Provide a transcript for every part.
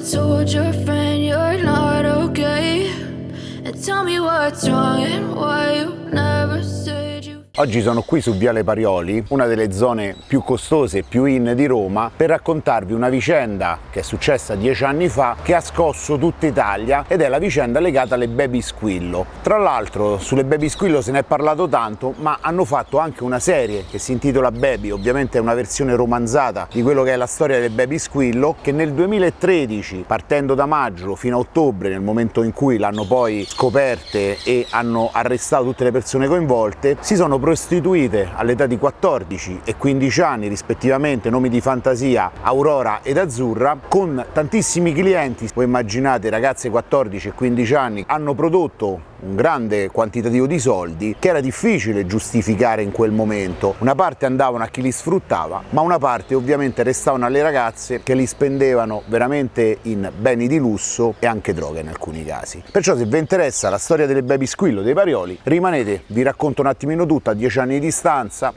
told your friend you're not okay? And tell me what's wrong and why you never said you. Oggi sono qui su Viale Parioli, una delle zone più costose e più in di Roma, per raccontarvi una vicenda che è successa 10 anni fa, che ha scosso tutta Italia, ed è la vicenda legata alle Baby Squillo. Tra l'altro sulle Baby Squillo se ne è parlato tanto, ma hanno fatto anche una serie che si intitola Baby, ovviamente è una versione romanzata di quello che è la storia delle Baby Squillo, che nel 2013, partendo da maggio fino a ottobre, nel momento in cui l'hanno poi scoperte e hanno arrestato tutte le persone coinvolte, si sono prostituite all'età di 14 e 15 anni rispettivamente, nomi di fantasia Aurora ed Azzurra, con tantissimi clienti. Voi immaginate, ragazze 14 e 15 anni hanno prodotto un grande quantitativo di soldi che era difficile giustificare in quel momento. Una parte andavano a chi li sfruttava, ma una parte ovviamente restavano alle ragazze che li spendevano veramente in beni di lusso e anche droga in alcuni casi. Perciò se vi interessa la storia delle Baby Squillo dei Parioli, rimanete, vi racconto un attimino tutta a 10 anni di distanza.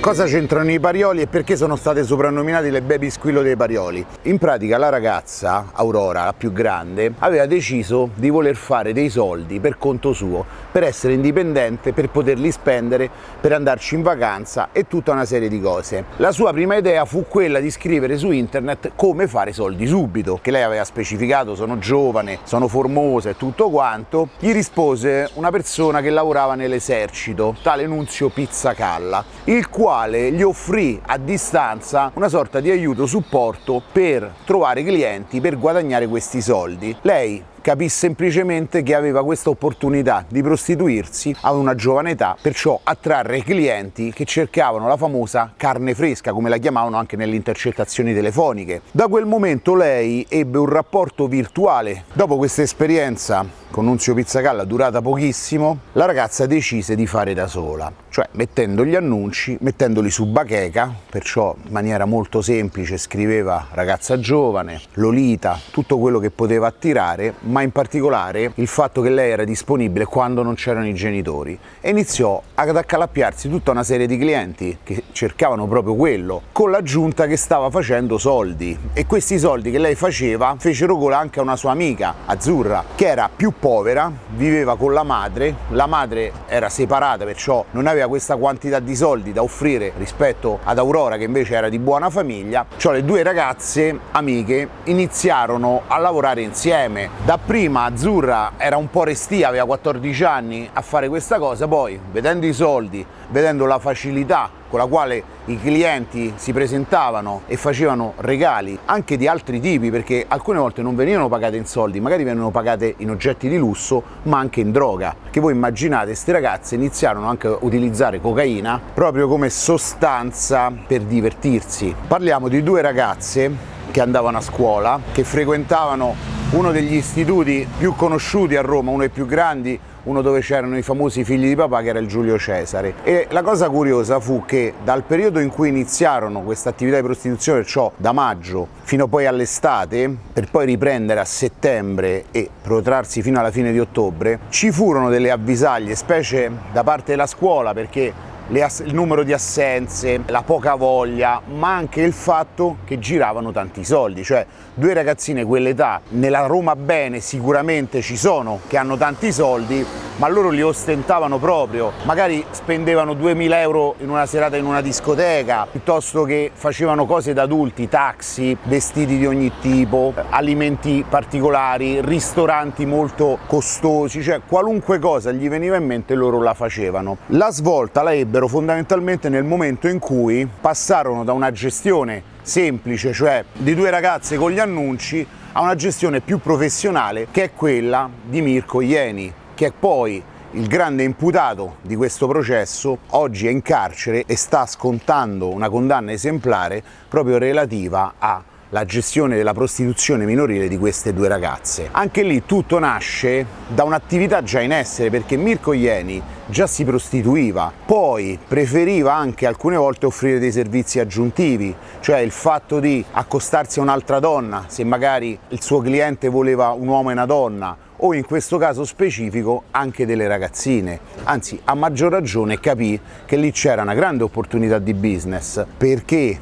Cosa c'entrano i Parioli e perché sono state soprannominate le Baby Squillo dei Parioli? In pratica la ragazza, Aurora, la più grande, aveva deciso di voler fare dei soldi per conto suo, per essere indipendente, per poterli spendere, per andarci in vacanza e tutta una serie di cose. La sua prima idea fu quella di scrivere su internet come fare soldi subito, che lei aveva specificato: sono giovane, sono formosa e tutto quanto. Gli rispose una persona che lavorava nell'esercito, tale Nunzio Pizzacalla, il quale gli offrì a distanza una sorta di aiuto, supporto per trovare clienti, per guadagnare questi soldi. Lei capì semplicemente che aveva questa opportunità di prostituirsi a una giovane età, perciò attrarre clienti che cercavano la famosa carne fresca, come la chiamavano anche nelle intercettazioni telefoniche. Da quel momento lei ebbe un rapporto virtuale. Dopo questa esperienza con Nunzio Pizzacalla, durata pochissimo, la ragazza decise di fare da sola, cioè mettendo gli annunci, mettendoli su bacheca, perciò in maniera molto semplice scriveva ragazza giovane, Lolita, tutto quello che poteva attirare, ma in particolare il fatto che lei era disponibile quando non c'erano i genitori, e iniziò ad accalappiarsi tutta una serie di clienti che cercavano proprio quello, con l'aggiunta che stava facendo soldi, e questi soldi che lei faceva fecero gola anche a una sua amica, Azzurra, che era più povera, viveva con la madre era separata, perciò non aveva questa quantità di soldi da offrire rispetto ad Aurora, che invece era di buona famiglia. Cioè le due ragazze amiche iniziarono a lavorare insieme. Dapprima Azzurra era un po' restia, aveva 14 anni, a fare questa cosa, poi vedendo i soldi, vedendo la facilità con la quale i clienti si presentavano e facevano regali anche di altri tipi, perché alcune volte non venivano pagate in soldi, magari venivano pagate in oggetti di lusso, ma anche in droga. Che voi immaginate, queste ragazze iniziarono anche a utilizzare cocaina proprio come sostanza per divertirsi. Parliamo di due ragazze che andavano a scuola, che frequentavano uno degli istituti più conosciuti a Roma, uno dei più grandi, uno dove c'erano i famosi figli di papà, che era il Giulio Cesare. E la cosa curiosa fu che dal periodo in cui iniziarono questa attività di prostituzione, cioè da maggio fino poi all'estate, per poi riprendere a settembre e protrarsi fino alla fine di ottobre, ci furono delle avvisaglie, specie da parte della scuola, perché il numero di assenze, la poca voglia, ma anche il fatto che giravano tanti soldi. Cioè due ragazzine quell'età, nella Roma bene sicuramente ci sono che hanno tanti soldi, ma loro li ostentavano proprio, magari spendevano 2000 euro in una serata in una discoteca, piuttosto che facevano cose da adulti, taxi, vestiti di ogni tipo, alimenti particolari, ristoranti molto costosi, cioè qualunque cosa gli veniva in mente loro la facevano. La svolta la ebbero fondamentalmente nel momento in cui passarono da una gestione semplice, cioè di due ragazze con gli annunci, a una gestione più professionale, che è quella di Mirko Ieni, che è poi il grande imputato di questo processo. Oggi è in carcere e sta scontando una condanna esemplare proprio relativa alla gestione della prostituzione minorile di queste due ragazze. Anche lì tutto nasce da un'attività già in essere, perché Mirko Ieni già si prostituiva, poi preferiva anche alcune volte offrire dei servizi aggiuntivi, cioè il fatto di accostarsi a un'altra donna se magari il suo cliente voleva un uomo e una donna, o in questo caso specifico anche delle ragazzine. Anzi, a maggior ragione capì che lì c'era una grande opportunità di business, perché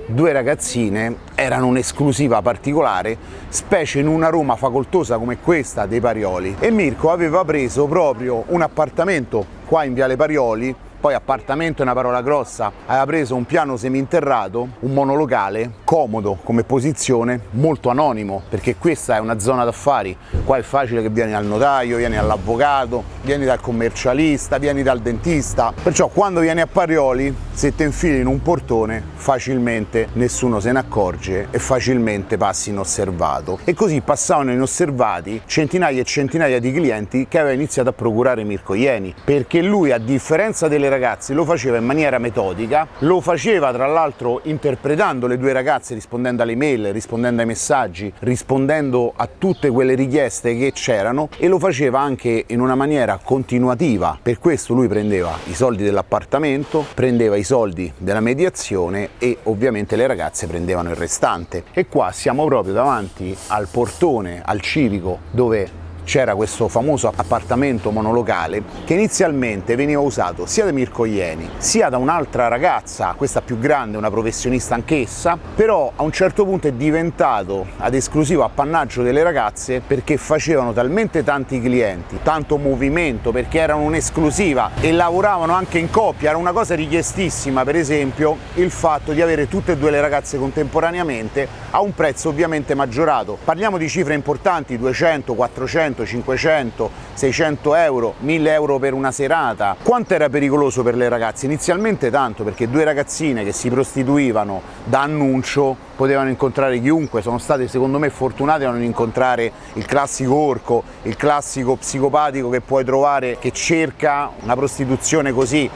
due ragazzine erano un'esclusiva particolare, specie in una Roma facoltosa come questa dei Parioli. E Mirko aveva preso proprio un appartamento qua in Viale Parioli. Poi appartamento è una parola grossa, aveva preso un piano seminterrato, un monolocale, comodo come posizione, molto anonimo, perché questa è una zona d'affari, qua è facile che vieni al notaio, vieni all'avvocato, vieni dal commercialista, vieni dal dentista, perciò quando vieni a Parioli, se ti infili in un portone, facilmente nessuno se ne accorge e facilmente passi inosservato. E così passavano inosservati centinaia e centinaia di clienti che aveva iniziato a procurare Mirko Ieni, perché lui, a differenza delle ragazze, lo faceva in maniera metodica, lo faceva tra l'altro interpretando le due ragazze, rispondendo alle email, rispondendo ai messaggi, rispondendo a tutte quelle richieste che c'erano, e lo faceva anche in una maniera continuativa. Per questo lui prendeva i soldi dell'appartamento, prendeva i soldi della mediazione e ovviamente le ragazze prendevano il restante. E qua siamo proprio davanti al portone, al civico, dove c'era questo famoso appartamento monolocale che inizialmente veniva usato sia da Mirko Ieni sia da un'altra ragazza, questa più grande, una professionista anch'essa, però a un certo punto è diventato ad esclusivo appannaggio delle ragazze, perché facevano talmente tanti clienti, tanto movimento, perché erano un'esclusiva e lavoravano anche in coppia. Era una cosa richiestissima, per esempio, il fatto di avere tutte e due le ragazze contemporaneamente a un prezzo ovviamente maggiorato. Parliamo di cifre importanti, 200, 400, 500, 600 euro, 1000 euro per una serata. Quanto era pericoloso per le ragazze? Inizialmente tanto, perché due ragazzine che si prostituivano da annuncio potevano incontrare chiunque. Sono state, secondo me, fortunate a non incontrare il classico orco, il classico psicopatico che puoi trovare, che cerca una prostituzione così.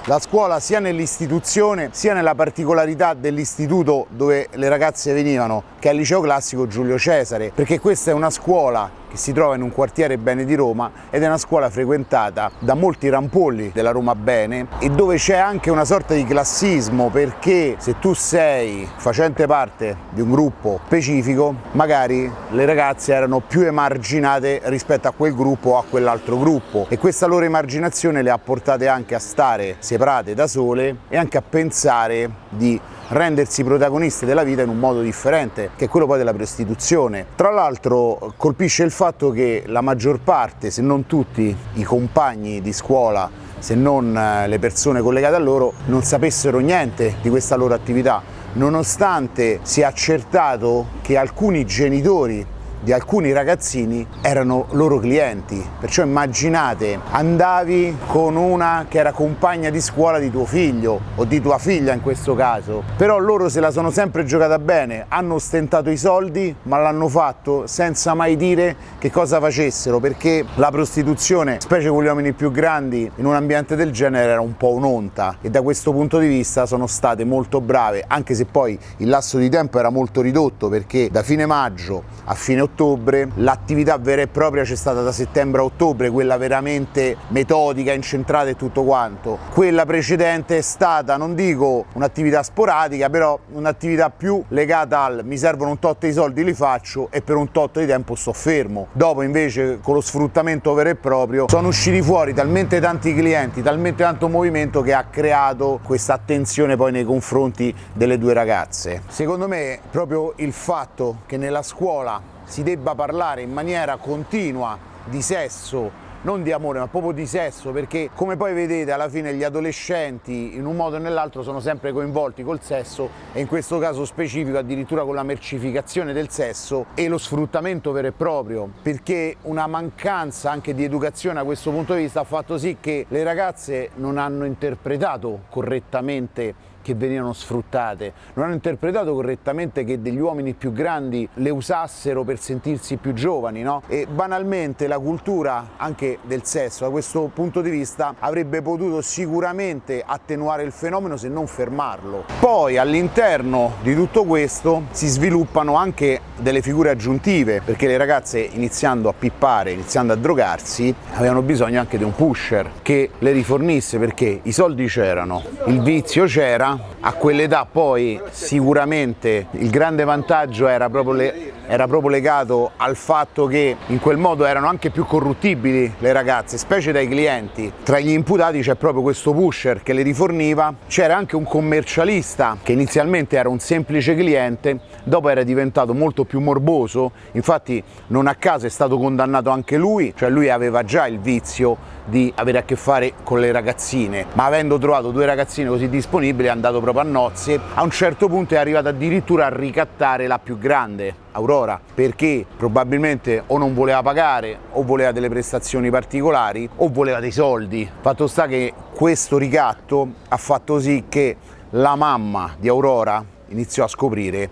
La scuola, sia nell'istituzione sia nella particolarità dell'istituto dove le ragazze venivano, che è il liceo classico Giulio Cesare, perché questa è una scuola che si trova in un quartiere bene di Roma ed è una scuola frequentata da molti rampolli della Roma bene, e dove c'è anche una sorta di classismo, perché se tu sei facente parte di un gruppo specifico, magari le ragazze erano più emarginate rispetto a quel gruppo o a quell'altro gruppo, e questa loro emarginazione le ha portate anche a stare separate da sole e anche a pensare di rendersi protagoniste della vita in un modo differente, che è quello poi della prostituzione. Tra l'altro colpisce il fatto che la maggior parte, se non tutti, i compagni di scuola, se non le persone collegate a loro, non sapessero niente di questa loro attività, nonostante sia accertato che alcuni genitori di alcuni ragazzini erano loro clienti. Perciò immaginate, andavi con una che era compagna di scuola di tuo figlio o di tua figlia in questo caso, però loro se la sono sempre giocata bene, hanno ostentato i soldi, ma l'hanno fatto senza mai dire che cosa facessero, perché la prostituzione, specie con gli uomini più grandi, in un ambiente del genere era un po' un'onta, e da questo punto di vista sono state molto brave, anche se poi il lasso di tempo era molto ridotto, perché da fine maggio a fine ottobre l'attività vera e propria c'è stata da settembre a ottobre, quella veramente metodica, incentrata e tutto quanto. Quella precedente è stata, non dico un'attività sporadica, però un'attività più legata al mi servono un tot di soldi, li faccio e per un tot di tempo sto fermo. Dopo invece con lo sfruttamento vero e proprio sono usciti fuori talmente tanti clienti, talmente tanto movimento, che ha creato questa attenzione poi nei confronti delle due ragazze. Secondo me proprio il fatto che nella scuola si debba parlare in maniera continua di sesso, non di amore ma proprio di sesso, perché come poi vedete alla fine gli adolescenti in un modo o nell'altro sono sempre coinvolti col sesso, e in questo caso specifico addirittura con la mercificazione del sesso e lo sfruttamento vero e proprio, perché una mancanza anche di educazione a questo punto di vista ha fatto sì che le ragazze non hanno interpretato correttamente che venivano sfruttate, non hanno interpretato correttamente che degli uomini più grandi le usassero per sentirsi più giovani, no? E banalmente la cultura anche del sesso da questo punto di vista avrebbe potuto sicuramente attenuare il fenomeno, se non fermarlo. Poi all'interno di tutto questo si sviluppano anche delle figure aggiuntive, perché le ragazze, iniziando a pippare, iniziando a drogarsi, avevano bisogno anche di un pusher che le rifornisse, perché i soldi c'erano, il vizio c'era, Aurora a quell'età poi sicuramente il grande vantaggio era proprio legato al fatto che in quel modo erano anche più corruttibili le ragazze, specie dai clienti. Tra gli imputati c'è proprio questo pusher che le riforniva, c'era anche un commercialista che inizialmente era un semplice cliente, dopo era diventato molto più morboso, infatti non a caso è stato condannato anche lui, cioè lui aveva già il vizio di avere a che fare con le ragazzine, ma avendo trovato due ragazzine così disponibili è andato proprio a nozze. A un certo punto è arrivato addirittura a ricattare la più grande, Aurora, perché probabilmente o non voleva pagare o voleva delle prestazioni particolari o voleva dei soldi. Fatto sta che questo ricatto ha fatto sì che la mamma di Aurora iniziò a scoprire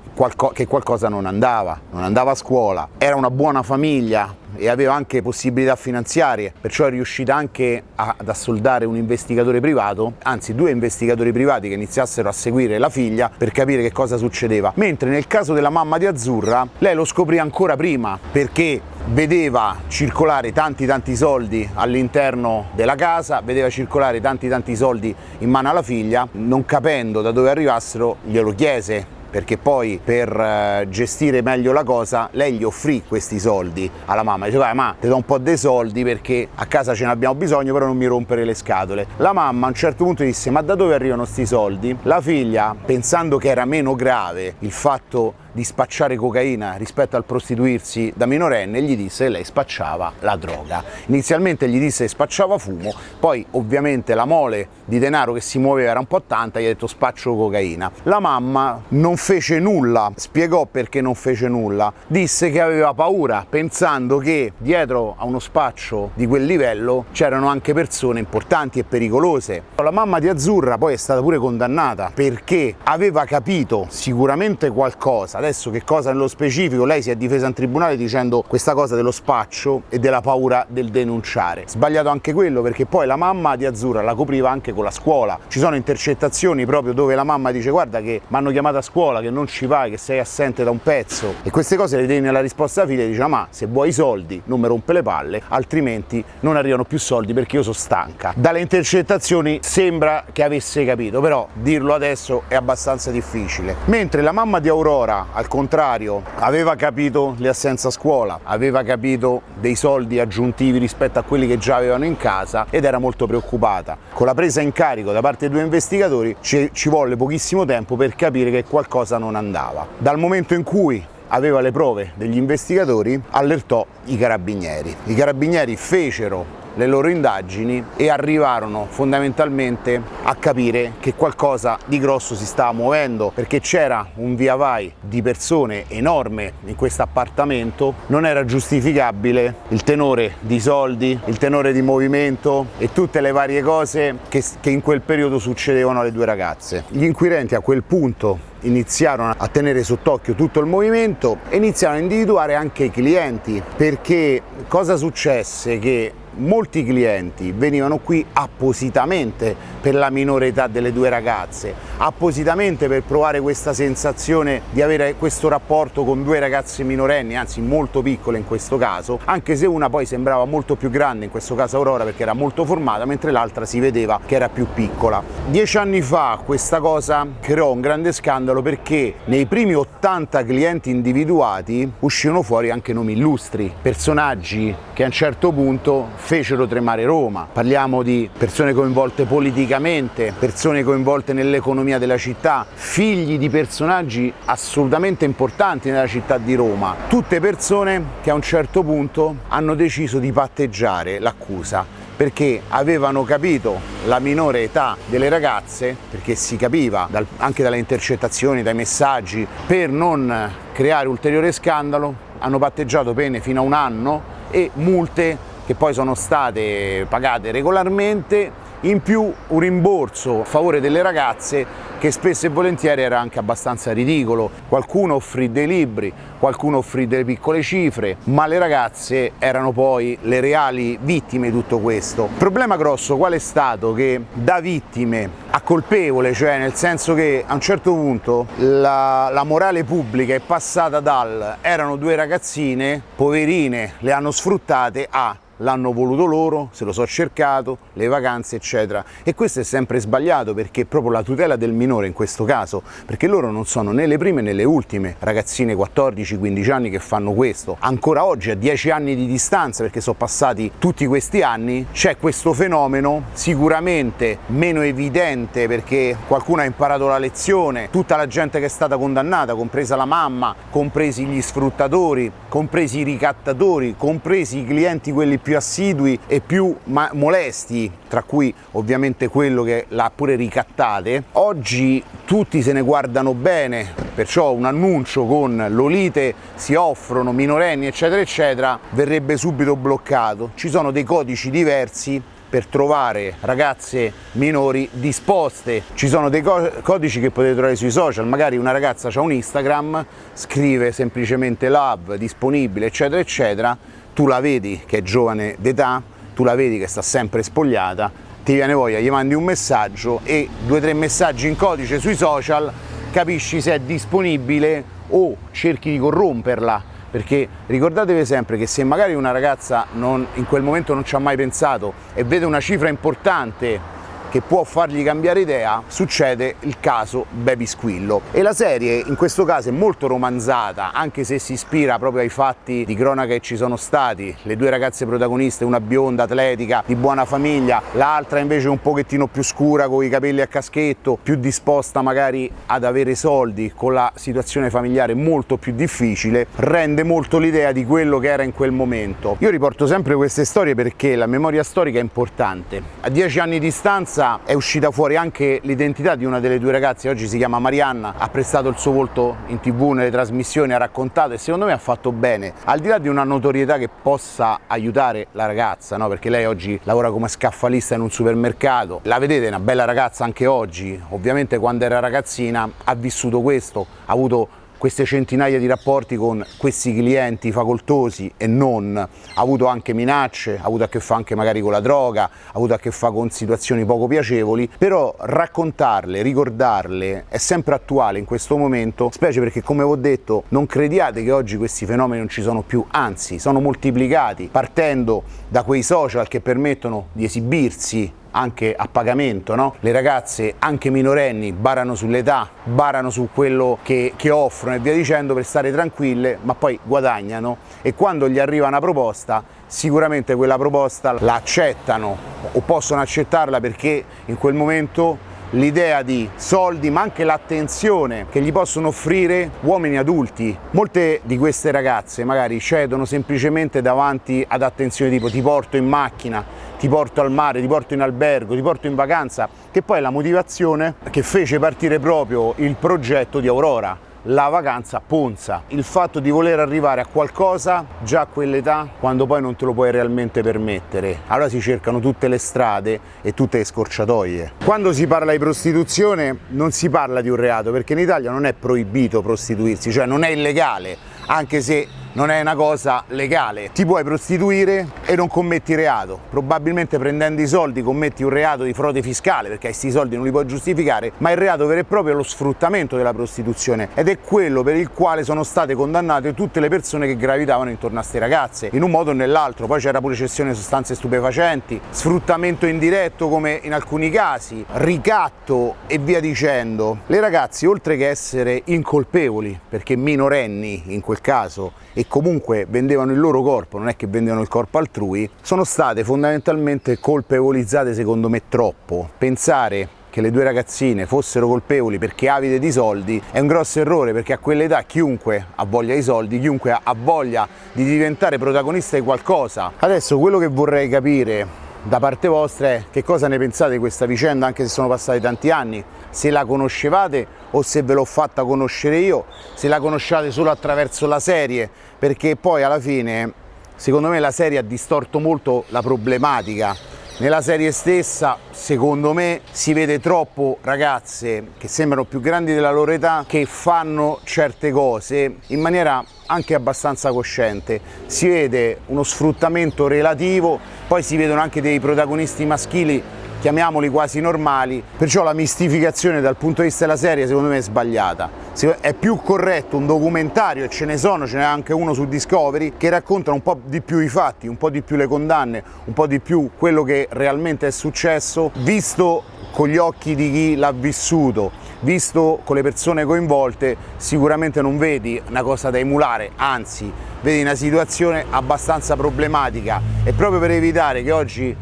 che qualcosa non andava a scuola, era una buona famiglia e aveva anche possibilità finanziarie, perciò è riuscita anche ad assoldare un investigatore privato, anzi 2 investigatori privati che iniziassero a seguire la figlia per capire che cosa succedeva. Mentre nel caso della mamma di Azzurra, lei lo scoprì ancora prima, perché vedeva circolare tanti soldi all'interno della casa, vedeva circolare tanti soldi in mano alla figlia, non capendo da dove arrivassero glielo chiese, perché poi per gestire meglio la cosa lei gli offrì questi soldi alla mamma, diceva ma ti do un po' dei soldi perché a casa ce ne abbiamo bisogno, però non mi rompere le scatole. La mamma a un certo punto disse ma da dove arrivano sti soldi? La figlia, pensando che era meno grave il fatto di spacciare cocaina rispetto al prostituirsi da minorenne, gli disse che lei spacciava la droga. Inizialmente gli disse che spacciava fumo, poi ovviamente la mole di denaro che si muoveva era un po' tanta, gli ha detto spaccio cocaina. La mamma non fece nulla, spiegò perché non fece nulla, disse che aveva paura, pensando che dietro a uno spaccio di quel livello c'erano anche persone importanti e pericolose. La mamma di Azzurra poi è stata pure condannata perché aveva capito sicuramente qualcosa. Adesso che cosa nello specifico, lei si è difesa in tribunale dicendo questa cosa dello spaccio e della paura del denunciare. Sbagliato anche quello, perché poi la mamma di Azzurra la copriva anche con la scuola. Ci sono intercettazioni proprio dove la mamma dice guarda che mi hanno chiamato a scuola, che non ci vai, che sei assente da un pezzo, e queste cose le tieni nella risposta alla figlia e dice ma se vuoi i soldi non mi rompe le palle, altrimenti non arrivano più soldi perché io sono stanca. Dalle intercettazioni sembra che avesse capito, però dirlo adesso è abbastanza difficile. Mentre la mamma di Aurora al contrario aveva capito le assenze a scuola, aveva capito dei soldi aggiuntivi rispetto a quelli che già avevano in casa ed era molto preoccupata. Con la presa in carico da parte dei 2 investigatori ci volle pochissimo tempo per capire che qualcosa non andava. Dal momento in cui aveva le prove degli investigatori, allertò i carabinieri. I carabinieri fecero le loro indagini e arrivarono fondamentalmente a capire che qualcosa di grosso si stava muovendo, perché c'era un via vai di persone enorme in questo appartamento, non era giustificabile il tenore di soldi, il tenore di movimento e tutte le varie cose che in quel periodo succedevano alle 2 ragazze. Gli inquirenti a quel punto iniziarono a tenere sott'occhio tutto il movimento e iniziarono a individuare anche i clienti, perché cosa successe? Che molti clienti venivano qui appositamente per la minore età delle 2 ragazze, appositamente per provare questa sensazione di avere questo rapporto con 2 ragazze minorenni, anzi molto piccole in questo caso, anche se una poi sembrava molto più grande, in questo caso Aurora, perché era molto formata, mentre l'altra si vedeva che era più piccola. 10 anni fa questa cosa creò un grande scandalo, perché nei primi 80 clienti individuati uscirono fuori anche nomi illustri, personaggi che a un certo punto fecero tremare Roma. Parliamo di persone coinvolte politicamente, persone coinvolte nell'economia della città, figli di personaggi assolutamente importanti nella città di Roma. Tutte persone che a un certo punto hanno deciso di patteggiare l'accusa, perché avevano capito la minore età delle ragazze, perché si capiva anche dalle intercettazioni, dai messaggi, per non creare ulteriore scandalo, hanno patteggiato pene fino a 1 anno e multe che poi sono state pagate regolarmente, in più un rimborso a favore delle ragazze che spesso e volentieri era anche abbastanza ridicolo. Qualcuno offrì dei libri, qualcuno offrì delle piccole cifre, ma le ragazze erano poi le reali vittime di tutto questo. Il problema grosso qual è stato? Che da vittime a colpevole, cioè nel senso che a un certo punto la morale pubblica è passata dal erano 2 ragazzine, poverine, le hanno sfruttate, a l'hanno voluto loro, se lo so cercato, le vacanze eccetera, e questo è sempre sbagliato perché è proprio la tutela del minore in questo caso, perché loro non sono né le prime né le ultime ragazzine 14-15 anni che fanno questo. Ancora oggi, a 10 anni di distanza, perché sono passati tutti questi anni, c'è questo fenomeno sicuramente meno evidente perché qualcuno ha imparato la lezione, tutta la gente che è stata condannata, compresa la mamma, compresi gli sfruttatori, compresi i ricattatori, compresi i clienti quelli più assidui e più molesti, tra cui ovviamente quello che l'ha pure ricattate. Oggi tutti se ne guardano bene, perciò un annuncio con Lolite si offrono minorenni eccetera eccetera verrebbe subito bloccato. Ci sono dei codici diversi per trovare ragazze minori disposte, ci sono dei codici che potete trovare sui social, magari una ragazza ha un Instagram, scrive semplicemente love, disponibile eccetera eccetera, tu la vedi che è giovane d'età, tu la vedi che sta sempre spogliata, ti viene voglia, gli mandi un messaggio e 2 o 3 messaggi in codice sui social, capisci se è disponibile o cerchi di corromperla. Perché ricordatevi sempre che se magari una ragazza in quel momento non ci ha mai pensato e vede una cifra importante che può fargli cambiare idea, succede il caso Baby Squillo. E la serie in questo caso è molto romanzata, anche se si ispira proprio ai fatti di cronaca che ci sono stati. Le 2 ragazze protagoniste, una bionda, atletica, di buona famiglia, l'altra invece un pochettino più scura, con i capelli a caschetto, più disposta magari ad avere soldi, con la situazione familiare molto più difficile, rende molto l'idea di quello che era in quel momento. Io riporto sempre queste storie perché la memoria storica è importante. A 10 anni di distanza è uscita fuori anche l'identità di una delle 2 ragazze, oggi si chiama Marianna, ha prestato il suo volto in TV, nelle trasmissioni, ha raccontato e secondo me ha fatto bene, al di là di una notorietà che possa aiutare la ragazza, no? Perché lei oggi lavora come scaffalista in un supermercato, la vedete, è una bella ragazza anche oggi, ovviamente quando era ragazzina ha vissuto questo, ha avuto queste centinaia di rapporti con questi clienti facoltosi e non, ha avuto anche minacce, ha avuto a che fare anche magari con la droga, ha avuto a che fare con situazioni poco piacevoli, però raccontarle, ricordarle è sempre attuale in questo momento, specie perché, come vi ho detto, non crediate che oggi questi fenomeni non ci sono più, anzi sono moltiplicati, partendo da quei social che permettono di esibirsi anche a pagamento, no? Le ragazze, anche minorenni, barano sull'età, barano su quello che offrono e via dicendo per stare tranquille, ma poi guadagnano e quando gli arriva una proposta sicuramente quella proposta la accettano o possono accettarla perché in quel momento l'idea di soldi ma anche l'attenzione che gli possono offrire uomini adulti. Molte di queste ragazze magari cedono semplicemente davanti ad attenzioni tipo ti porto in macchina, ti porto al mare, ti porto in albergo, ti porto in vacanza, che poi è la motivazione che fece partire proprio il progetto di Aurora, la vacanza Ponza, il fatto di voler arrivare a qualcosa già a quell'età quando poi non te lo puoi realmente permettere. Allora si cercano tutte le strade e tutte le scorciatoie. Quando si parla di prostituzione non si parla di un reato, perché in Italia non è proibito prostituirsi, cioè non è illegale, anche se non è una cosa legale. Ti puoi prostituire e non commetti reato, probabilmente prendendo i soldi commetti un reato di frode fiscale perché questi soldi non li puoi giustificare, ma il reato vero e proprio è lo sfruttamento della prostituzione ed è quello per il quale sono state condannate tutte le persone che gravitavano intorno a queste ragazze, in un modo o nell'altro. Poi c'era pure cessione di sostanze stupefacenti, sfruttamento indiretto come in alcuni casi, ricatto e via dicendo. Le ragazze, oltre che essere incolpevoli, perché minorenni in quel caso, e comunque vendevano il loro corpo, non è che vendevano il corpo altrui, sono state fondamentalmente colpevolizzate secondo me troppo. Pensare che le 2 ragazzine fossero colpevoli perché avide di soldi è un grosso errore, perché a quell'età chiunque ha voglia di soldi, chiunque ha voglia di diventare protagonista di qualcosa. Adesso quello che vorrei capire da parte vostra è che cosa ne pensate di questa vicenda, anche se sono passati tanti anni, se la conoscevate o se ve l'ho fatta conoscere io, se la conosciate solo attraverso la serie, perché poi alla fine secondo me la serie ha distorto molto la problematica. Nella serie stessa, secondo me, si vede troppo ragazze che sembrano più grandi della loro età che fanno certe cose in maniera anche abbastanza cosciente. Si vede uno sfruttamento relativo, poi si vedono anche dei protagonisti maschili chiamiamoli quasi normali, perciò la mistificazione dal punto di vista della serie secondo me è sbagliata. È più corretto un documentario, e ce n'è anche uno su Discovery, che racconta un po' di più i fatti, un po' di più le condanne, un po' di più quello che realmente è successo, visto con gli occhi di chi l'ha vissuto, visto con le persone coinvolte. Sicuramente non vedi una cosa da emulare, anzi vedi una situazione abbastanza problematica, e proprio per evitare che oggi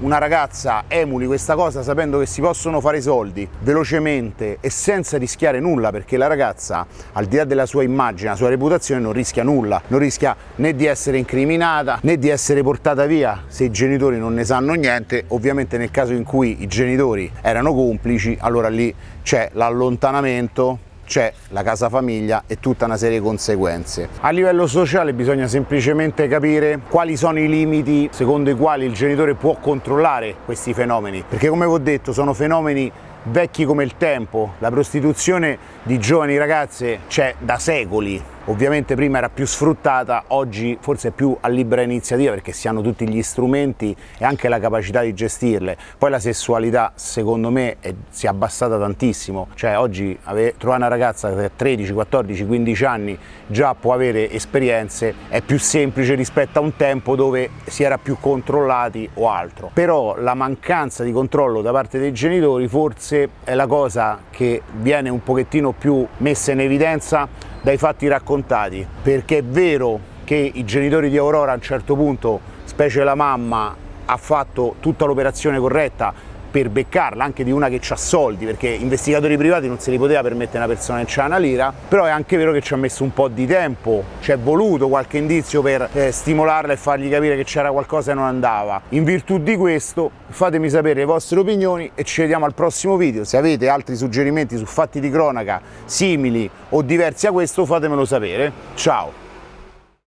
una ragazza emuli questa cosa sapendo che si possono fare i soldi velocemente e senza rischiare nulla, perché la ragazza, al di là della sua immagine, la sua reputazione, non rischia nulla, non rischia né di essere incriminata né di essere portata via se i genitori non ne sanno niente. Ovviamente nel caso in cui i genitori erano complici, allora lì c'è l'allontanamento, c'è la casa famiglia e tutta una serie di conseguenze. A livello sociale bisogna semplicemente capire quali sono i limiti secondo i quali il genitore può controllare questi fenomeni, perché come vi ho detto sono fenomeni vecchi come il tempo. La prostituzione di giovani ragazze c'è da secoli. Ovviamente prima era più sfruttata, oggi forse è più a libera iniziativa perché si hanno tutti gli strumenti e anche la capacità di gestirle. Poi la sessualità secondo me si è abbassata tantissimo, cioè oggi trovare una ragazza che ha 13, 14, 15 anni già può avere esperienze, è più semplice rispetto a un tempo dove si era più controllati o altro. Però la mancanza di controllo da parte dei genitori forse è la cosa che viene un pochettino più messa in evidenza dai fatti raccontati, perché è vero che i genitori di Aurora a un certo punto, specie la mamma, ha fatto tutta l'operazione corretta per beccarla, anche di una che ha soldi, perché investigatori privati non se li poteva permettere una persona che c'ha una lira. Però è anche vero che ci ha messo un po' di tempo, ci è voluto qualche indizio per stimolarla e fargli capire che c'era qualcosa che non andava. In virtù di questo fatemi sapere le vostre opinioni e ci vediamo al prossimo video. Se avete altri suggerimenti su fatti di cronaca simili o diversi a questo, fatemelo sapere. Ciao!